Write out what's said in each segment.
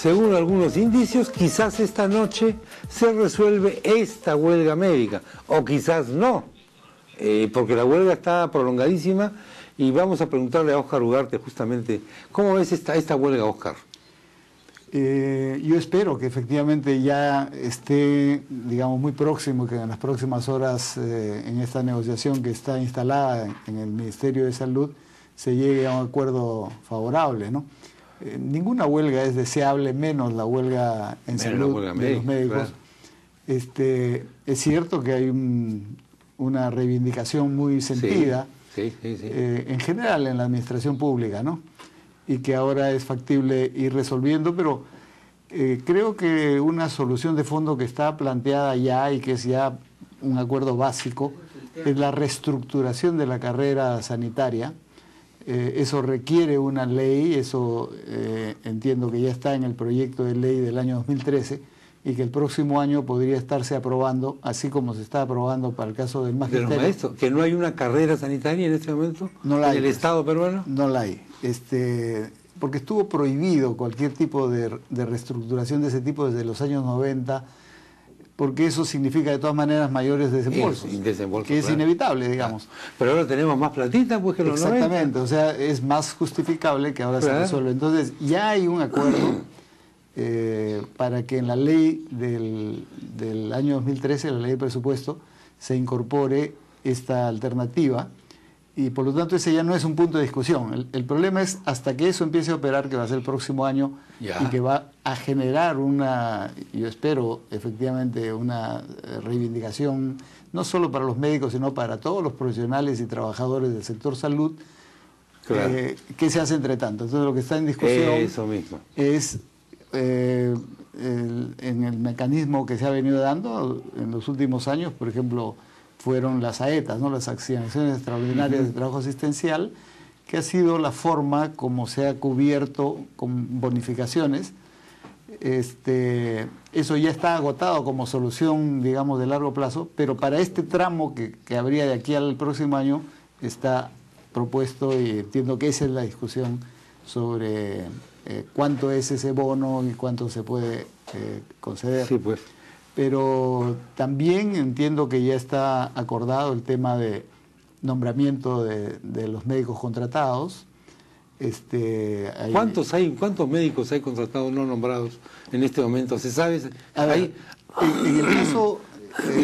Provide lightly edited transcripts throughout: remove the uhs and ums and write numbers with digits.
según algunos indicios, quizás esta noche se resuelve esta huelga médica, o quizás no, porque la huelga está prolongadísima, y vamos a preguntarle a Óscar Ugarte justamente, ¿cómo ves esta huelga, Óscar? Yo espero que efectivamente ya esté, digamos, muy próximo, que en las próximas horas, en esta negociación que está instalada en el Ministerio de Salud, se llegue a un acuerdo favorable, ¿no? Ninguna huelga es deseable, menos la huelga en salud de los médicos. Claro. Es cierto que hay una reivindicación muy sentida, en general en la administración pública, ¿no? Y que ahora es factible ir resolviendo, pero creo que una solución de fondo que está planteada ya y que es ya un acuerdo básico es la reestructuración de la carrera sanitaria. Eso requiere una ley, eso entiendo que ya está en el proyecto de ley del año 2013 y que el próximo año podría estarse aprobando, así como se está aprobando para el caso del magisterio. Pero maestro, ¿que no hay una carrera sanitaria en este momento? No la hay, ¿en el Estado peruano? No la hay, porque estuvo prohibido cualquier tipo de reestructuración de ese tipo desde los años 90, porque eso significa de todas maneras mayores desembolsos, que es inevitable, digamos. Pero ahora tenemos más platita pues que los 90. Exactamente, o sea, es más justificable que ahora se resuelva. Entonces, ya hay un acuerdo para que en la ley del año 2013, la ley de presupuesto, se incorpore esta alternativa, y por lo tanto ese ya no es un punto de discusión. El problema es hasta que eso empiece a operar, que va a ser el próximo año, y que va a generar yo espero efectivamente una reivindicación, no solo para los médicos, sino para todos los profesionales y trabajadores del sector salud, que se hace entre tanto. Entonces lo que está en discusión es en el mecanismo que se ha venido dando en los últimos años, por ejemplo, fueron las AETAs, ¿no? Las asignaciones extraordinarias de trabajo asistencial, que ha sido la forma como se ha cubierto con bonificaciones. Eso ya está agotado como solución, digamos, de largo plazo, pero para este tramo que habría de aquí al próximo año está propuesto, y entiendo que esa es la discusión sobre cuánto es ese bono y cuánto se puede conceder. Sí, pues. Pero también entiendo que ya está acordado el tema de nombramiento de los médicos contratados. ¿Cuántos médicos hay contratados no nombrados en este momento? ¿Se sabe? En el caso,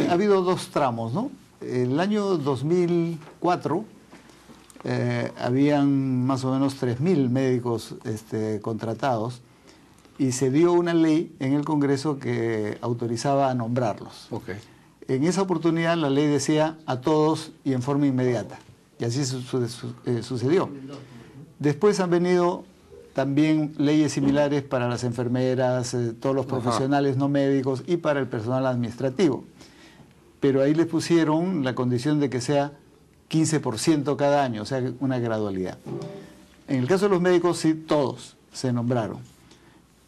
ha habido dos tramos, ¿no? El año 2004 habían más o menos 3.000 médicos contratados, y se dio una ley en el Congreso que autorizaba a nombrarlos. En esa oportunidad la ley decía a todos y en forma inmediata, y así sucedió. Después han venido también leyes similares para las enfermeras, todos los profesionales no médicos y para el personal administrativo. Pero ahí les pusieron la condición de que sea 15% cada año, o sea, una gradualidad. En el caso de los médicos, sí, todos se nombraron.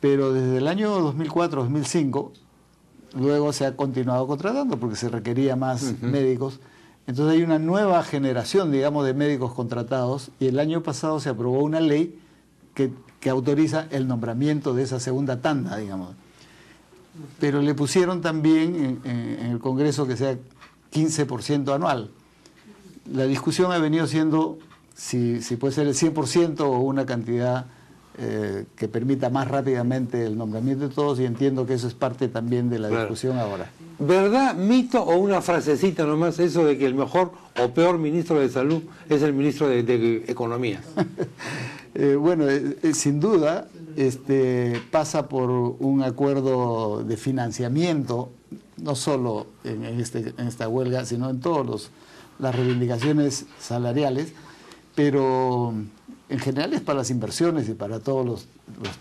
Pero desde el año 2004-2005, luego se ha continuado contratando porque se requería más médicos. Entonces hay una nueva generación, digamos, de médicos contratados, y el año pasado se aprobó una ley que autoriza el nombramiento de esa segunda tanda, digamos. Pero le pusieron también en el Congreso que sea 15% anual. La discusión ha venido siendo si puede ser el 100% o una cantidad que permita más rápidamente el nombramiento de todos, y entiendo que eso es parte también de la discusión ahora. ¿Verdad, mito o una frasecita nomás eso de que el mejor o peor ministro de Salud es el ministro de Economía? Bueno, sin duda pasa por un acuerdo de financiamiento, no solo en esta huelga, sino en todas las reivindicaciones salariales, pero en general es para las inversiones y para todos los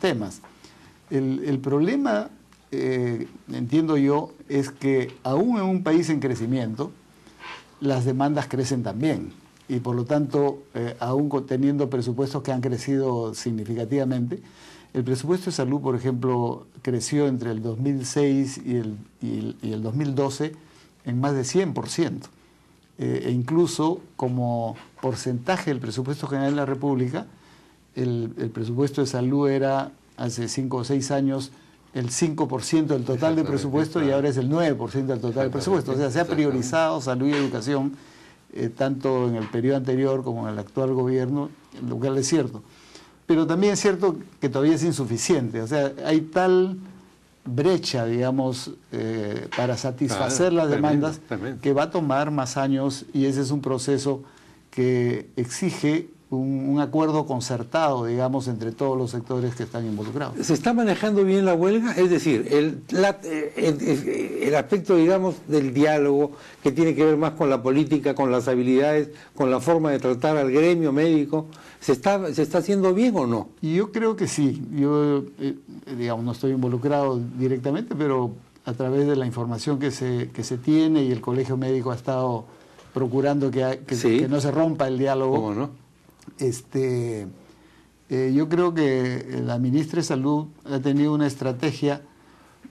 temas. El problema, entiendo yo, es que aún en un país en crecimiento, las demandas crecen también, y por lo tanto, aún teniendo presupuestos que han crecido significativamente, el presupuesto de salud, por ejemplo, creció entre el 2006 y el 2012 en más de 100%. E incluso como porcentaje del presupuesto general de la República, el presupuesto de salud era hace 5 o 6 años el 5% del total del presupuesto y ahora es el 9% del total del presupuesto. O sea, se ha priorizado salud y educación tanto en el periodo anterior como en el actual gobierno, lo cual es cierto. Pero también es cierto que todavía es insuficiente. O sea, hay tal brecha, digamos, para satisfacer las demandas que va a tomar más años, y ese es un proceso que exige un acuerdo concertado, digamos, entre todos los sectores que están involucrados. ¿Se está manejando bien la huelga? Es decir, el aspecto, digamos, del diálogo, que tiene que ver más con la política, con las habilidades, con la forma de tratar al gremio médico, ¿se está haciendo bien o no? Yo creo que sí. Yo, digamos, no estoy involucrado directamente, pero a través de la información que se tiene, y el Colegio Médico ha estado procurando que no se rompa el diálogo. ¿Cómo no? Yo creo que la ministra de Salud ha tenido una estrategia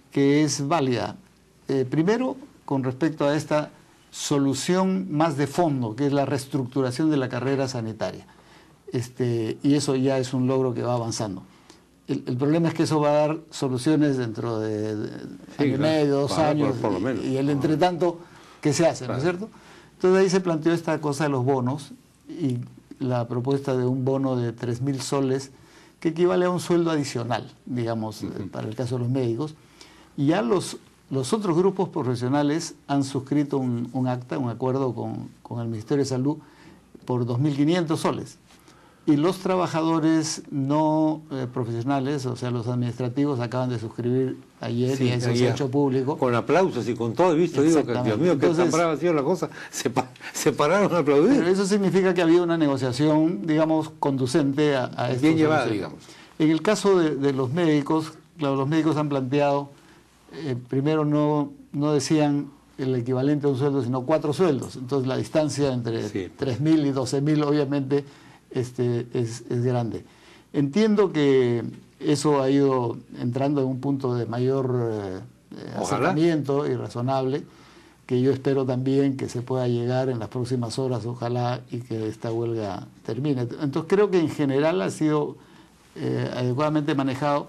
que es válida. Primero, con respecto a esta solución más de fondo, que es la reestructuración de la carrera sanitaria. Y eso ya es un logro que va avanzando. El problema es que eso va a dar soluciones dentro de año y medio, 2 años, por lo menos. Y el entretanto, ¿qué se hace? ¿No es cierto? Entonces ahí se planteó esta cosa de los bonos, y la propuesta de un bono de 3.000 soles, que equivale a un sueldo adicional, digamos, para el caso de los médicos. Y ya los otros grupos profesionales han suscrito un acta, un acuerdo con el Ministerio de Salud por 2.500 soles. Y los trabajadores no profesionales, o sea, los administrativos, acaban de suscribir ayer, y eso se ha hecho público. Con aplausos y con todo, he visto, digo, que Dios mío, que tan brava ha sido la cosa, se pararon a aplaudir. Pero eso significa que había una negociación, digamos, conducente a esto. Bien llevada, digamos. En el caso de los médicos, claro, los médicos han planteado, primero no decían el equivalente a un sueldo, sino 4 sueldos. Entonces la distancia entre 3.000 y 12.000, obviamente, es grande. Entiendo que eso ha ido entrando en un punto de mayor acercamiento y razonable, que yo espero también que se pueda llegar en las próximas horas, ojalá, y que esta huelga termine. Entonces creo que en general ha sido adecuadamente manejado,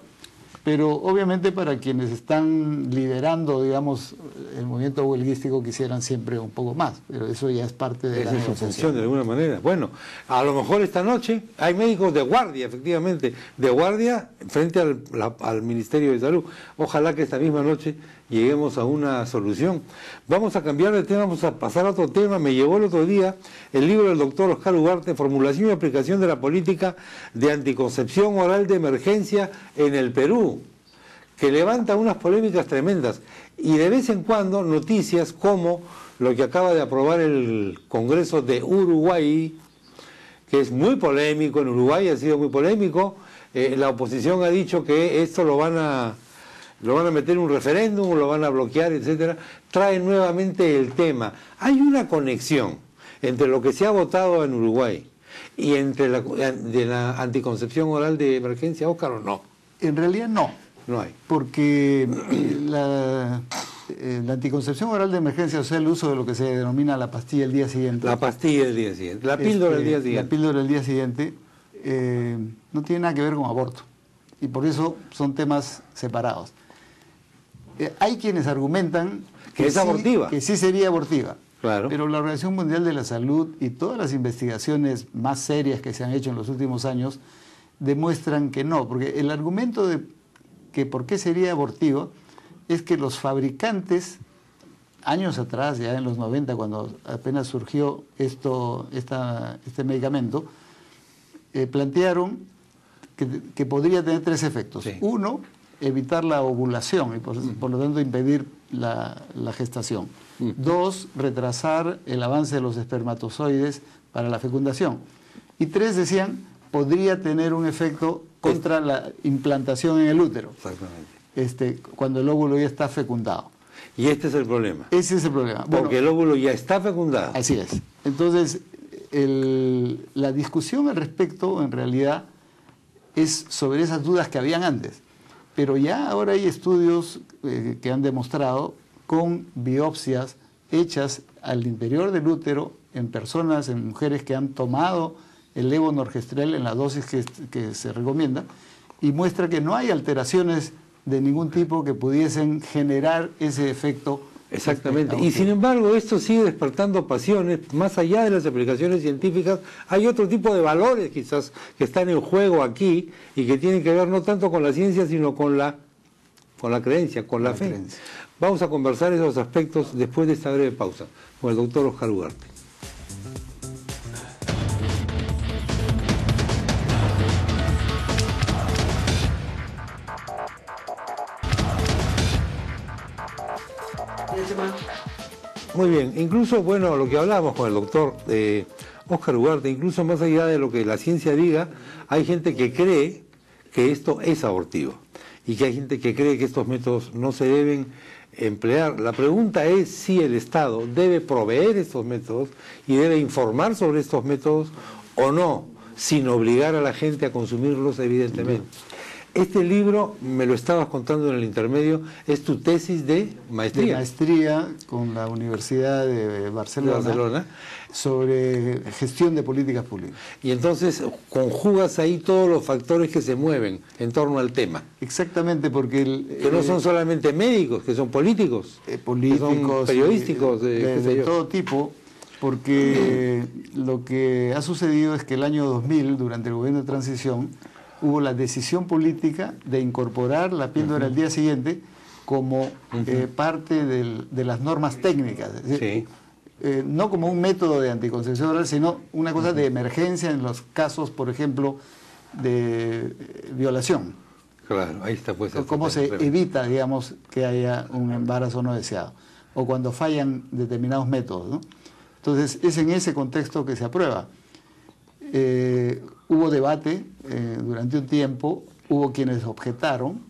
pero obviamente para quienes están liderando, digamos, el movimiento huelguístico, quisieran siempre un poco más, pero eso ya es parte de la negociación. Esa es su función, de alguna manera. Bueno, a lo mejor esta noche hay médicos de guardia, efectivamente, de guardia frente al Ministerio de Salud. Ojalá que esta misma noche lleguemos a una solución. Vamos a cambiar de tema, vamos a pasar a otro tema. Me llegó el otro día el libro del doctor Oscar Ugarte, Formulación y aplicación de la política de anticoncepción oral de emergencia en el Perú, que levanta unas polémicas tremendas, y de vez en cuando noticias como lo que acaba de aprobar el Congreso de Uruguay, que es muy polémico. En Uruguay ha sido muy polémico. La oposición ha dicho que esto lo van a meter en un referéndum, lo van a bloquear, etcétera. Trae nuevamente el tema. ¿Hay una conexión entre lo que se ha votado en Uruguay y entre la anticoncepción oral de emergencia, Óscar, o no? En realidad no. No hay. Porque la anticoncepción oral de emergencia, o sea, el uso de lo que se denomina la pastilla del día siguiente. La pastilla del día siguiente, la píldora del día siguiente. La píldora del día siguiente no tiene nada que ver con aborto. Y por eso son temas separados. Hay quienes argumentan que es abortiva. Que sí sería abortiva. Claro. Pero la Organización Mundial de la Salud y todas las investigaciones más serias que se han hecho en los últimos años demuestran que no. Porque el argumento de que por qué sería abortivo es que los fabricantes, años atrás, ya en los 90, cuando apenas surgió este medicamento, plantearon que podría tener 3 efectos. Sí. Uno, evitar la ovulación y por lo tanto impedir la gestación. 2, retrasar el avance de los espermatozoides para la fecundación. Y 3, decían, podría tener un efecto contra la implantación en el útero. Exactamente. Cuando el óvulo ya está fecundado. Y este es el problema. Ese es el problema. Porque el óvulo ya está fecundado. Así es. Entonces, la discusión al respecto, en realidad, es sobre esas dudas que habían antes. Pero ya ahora hay estudios que han demostrado con biopsias hechas al interior del útero en personas, en mujeres que han tomado el levonorgestrel en la dosis que se recomienda, y muestra que no hay alteraciones de ningún tipo que pudiesen generar ese efecto. Exactamente, y sin embargo esto sigue despertando pasiones. Más allá de las explicaciones científicas, hay otro tipo de valores quizás que están en juego aquí y que tienen que ver no tanto con la ciencia, sino con la creencia, con la fe. Creencia. Vamos a conversar esos aspectos después de esta breve pausa con el doctor Óscar Ugarte. Muy bien, incluso, bueno, lo que hablábamos con el doctor Óscar Ugarte, incluso más allá de lo que la ciencia diga, hay gente que cree que esto es abortivo y que hay gente que cree que estos métodos no se deben emplear. La pregunta es si el Estado debe proveer estos métodos y debe informar sobre estos métodos o no, sin obligar a la gente a consumirlos, evidentemente. Este libro, me lo estabas contando en el intermedio, es tu tesis de maestría. De maestría con la Universidad de Barcelona, sobre gestión de políticas públicas. Y entonces conjugas ahí todos los factores que se mueven en torno al tema. Exactamente, porque... que no son solamente médicos, que son políticos, políticos, que son periodísticos. De todo tipo, porque lo que ha sucedido es que el año 2000, durante el gobierno de transición, hubo la decisión política de incorporar la píldora al día siguiente como parte de las normas técnicas. Es decir, no como un método de anticoncepción oral, sino una cosa de emergencia en los casos, por ejemplo, de violación. Claro, ahí está pues. Cómo se evita, digamos, que haya un embarazo no deseado, o cuando fallan determinados métodos, ¿no? Entonces, es en ese contexto que se aprueba. Hubo debate durante un tiempo, hubo quienes objetaron,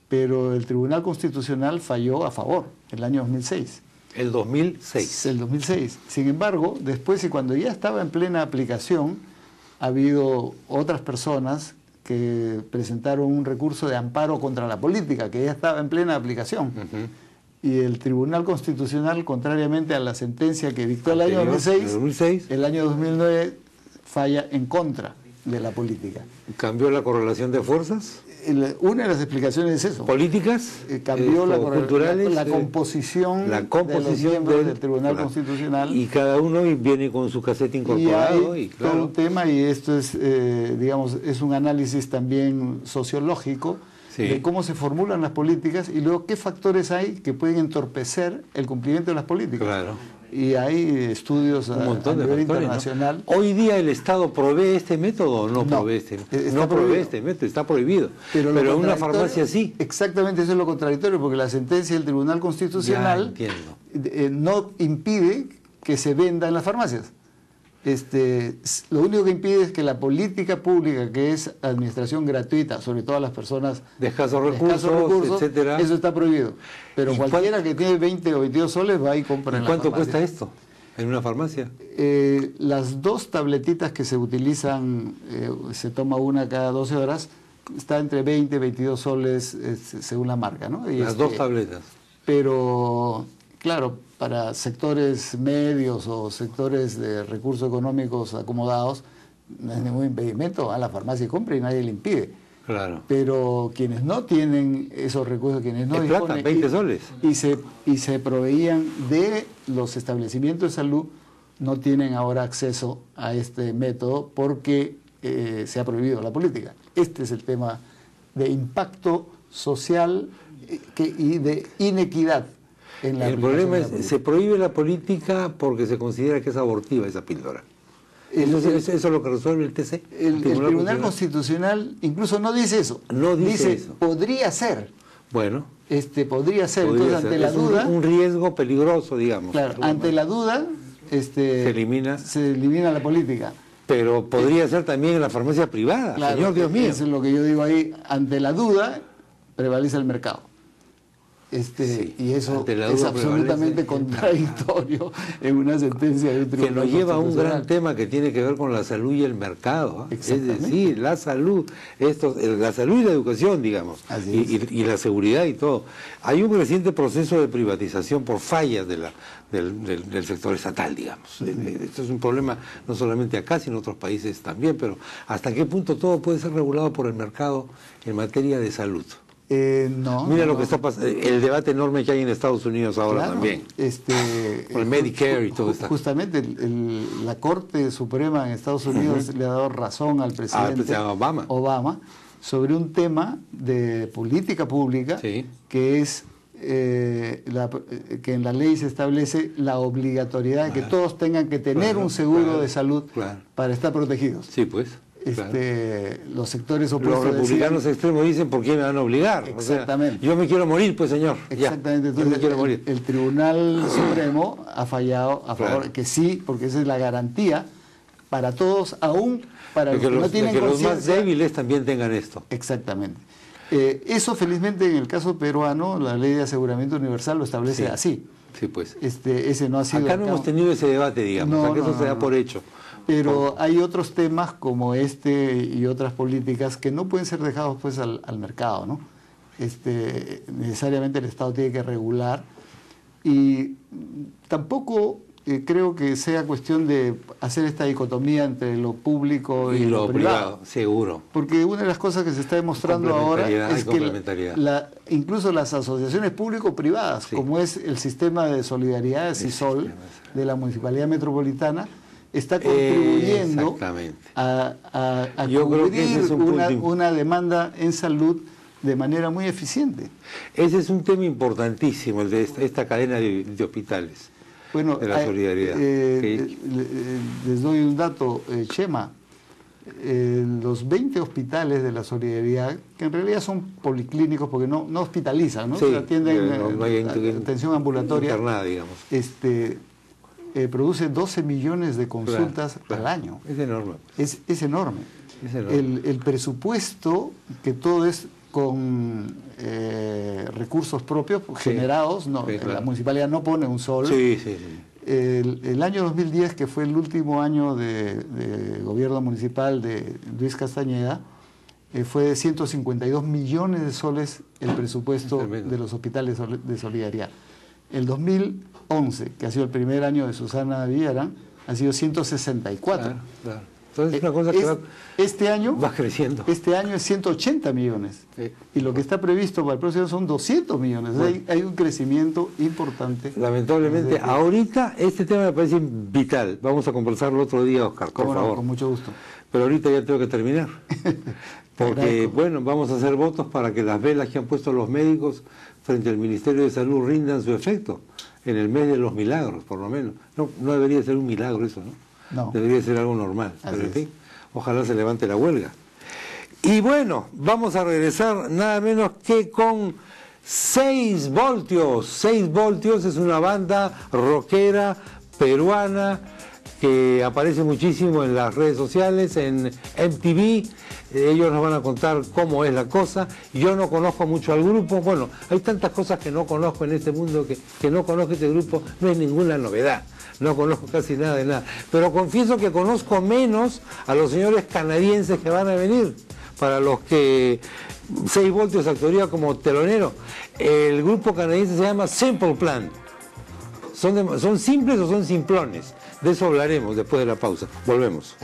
pero el Tribunal Constitucional falló a favor, el año 2006. El 2006. El 2006. Sin embargo, después y cuando ya estaba en plena aplicación, ha habido otras personas que presentaron un recurso de amparo contra la política, que ya estaba en plena aplicación. Y el Tribunal Constitucional, contrariamente a la sentencia que dictó el año 2006, el año 2009 falla en contra de la política. ¿Cambió la correlación de fuerzas? Una de las explicaciones es eso. ¿Políticas? Cambió culturales, la composición de los miembros del Tribunal Constitucional. Y cada uno viene con su casete incorporado. Y claro, todo un tema, y esto es, digamos, es un análisis también sociológico de cómo se formulan las políticas y luego qué factores hay que pueden entorpecer el cumplimiento de las políticas. Claro. Y hay estudios a nivel internacional. ¿No? ¿Hoy día el Estado provee este método o no provee este método? No provee este método, está prohibido. Pero en una farmacia sí. Exactamente, eso es lo contradictorio, porque la sentencia del Tribunal Constitucional no impide que se venda en las farmacias. Lo único que impide es que la política pública, que es administración gratuita, sobre todo a las personas de escasos recursos, etcétera, eso está prohibido. Pero cualquiera que tiene 20 o 22 soles va y compra en la farmacia. ¿Cuánto cuesta esto en una farmacia? Las dos tabletitas que se utilizan, se toma una cada 12 horas, está entre 20 y 22 soles según la marca, ¿no? Y las dos tabletas. Pero, claro, para sectores medios o sectores de recursos económicos acomodados, no es ningún impedimento, a la farmacia y compra y nadie le impide. Claro. Pero quienes no tienen esos recursos, quienes no disponen, 20 soles. Y se proveían de los establecimientos de salud, no tienen ahora acceso a este método porque se ha prohibido la política. Este es el tema de impacto social y de inequidad. El problema es, se prohíbe la política porque se considera que es abortiva esa píldora. ¿Eso es lo que resuelve el TC? El Tribunal Constitucional incluso no dice eso. No dice eso. Podría ser. Bueno. Podría ser. Entonces, ante la duda... un riesgo peligroso, digamos. Claro, ante la duda... se elimina la política. Pero podría ser también en la farmacia privada, claro, señor Dios mío. Eso es lo que yo digo ahí. Ante la duda, prevalece el mercado. y eso es absolutamente contradictorio en una sentencia de un tribunal que nos lleva a un gran tema que tiene que ver con la salud y el mercado, ¿eh? Es decir, la salud, la salud y la educación, digamos, y la seguridad y todo. Hay un reciente proceso de privatización por fallas del sector estatal, digamos. Esto es un problema no solamente acá, sino en otros países también, pero ¿hasta qué punto todo puede ser regulado por el mercado en materia de salud? Mira lo que está pasando, el debate enorme que hay en Estados Unidos ahora también. Con el Medicare y todo esto. Justamente la Corte Suprema en Estados Unidos le ha dado razón al presidente Obama sobre un tema de política pública que es que en la ley se establece la obligatoriedad de que todos tengan que tener un seguro de salud para estar protegidos. Sí, pues. Los sectores opuestos. Los republicanos extremos dicen, ¿por qué me van a obligar? Exactamente. O sea, yo me quiero morir, pues, señor. Exactamente. Entonces, yo me quiero morir. El Tribunal Supremo ha fallado a favor que sí, porque esa es la garantía para todos, aún para los que no tienen conciencia. Que los más débiles también tengan esto. Exactamente. Eso, felizmente, en el caso peruano, la Ley de Aseguramiento Universal lo establece así. Sí, pues. Ese no ha sido. Acá no hemos tenido ese debate, digamos. Acá eso se da por hecho. Pero hay otros temas como y otras políticas que no pueden ser dejados pues al mercado, ¿no? Necesariamente el Estado tiene que regular y tampoco creo que sea cuestión de hacer esta dicotomía entre lo público y lo privado. Seguro. Porque una de las cosas que se está demostrando ahora es que incluso las asociaciones público-privadas, como es el sistema de solidaridad CISOL de la Municipalidad Metropolitana, está contribuyendo a cubrir una demanda en salud de manera muy eficiente. Ese es un tema importantísimo, el de esta cadena de hospitales, bueno, de la solidaridad. Les doy un dato, Chema. Los 20 hospitales de la solidaridad, que en realidad son policlínicos porque no hospitalizan, ¿no? Se atienden atención ambulatoria. Internada, digamos. Produce 12 millones de consultas al año. Es enorme. Es enorme. El presupuesto, que todo es con recursos propios generados, la municipalidad no pone un sol. El año 2010, que fue el último año de gobierno municipal de Luis Castañeda, fue de 152 millones de soles el presupuesto de los hospitales de solidaridad. El 2011, que ha sido el primer año de Susana Villarán, ha sido 164. Entonces es una cosa que va creciendo. Este año es 180 millones. Y lo que está previsto para el próximo año son 200 millones. Hay un crecimiento importante. Lamentablemente, ahorita este tema me parece vital. Vamos a conversarlo otro día, Oscar, por favor. Con mucho gusto. Pero ahorita ya tengo que terminar. Porque, bueno, vamos a hacer votos para que las velas que han puesto los médicos frente al Ministerio de Salud rindan su efecto en el mes de los milagros, por lo menos. No debería ser un milagro eso, ¿no? No. Debería ser algo normal. Pero en fin, ojalá se levante la huelga. Y bueno, vamos a regresar nada menos que con 6 Voltios. 6 Voltios es una banda rockera peruana que aparece muchísimo en las redes sociales, en MTV. Ellos nos van a contar cómo es la cosa. Yo no conozco mucho al grupo. Bueno, hay tantas cosas que no conozco en este mundo que no conozco este grupo. No es ninguna novedad. No conozco casi nada de nada. Pero confieso que conozco menos a los señores canadienses que van a venir. Para los que 6 Voltios actuaría como telonero. El grupo canadiense se llama Simple Plan. ¿Son simples o son simplones? De eso hablaremos después de la pausa. Volvemos.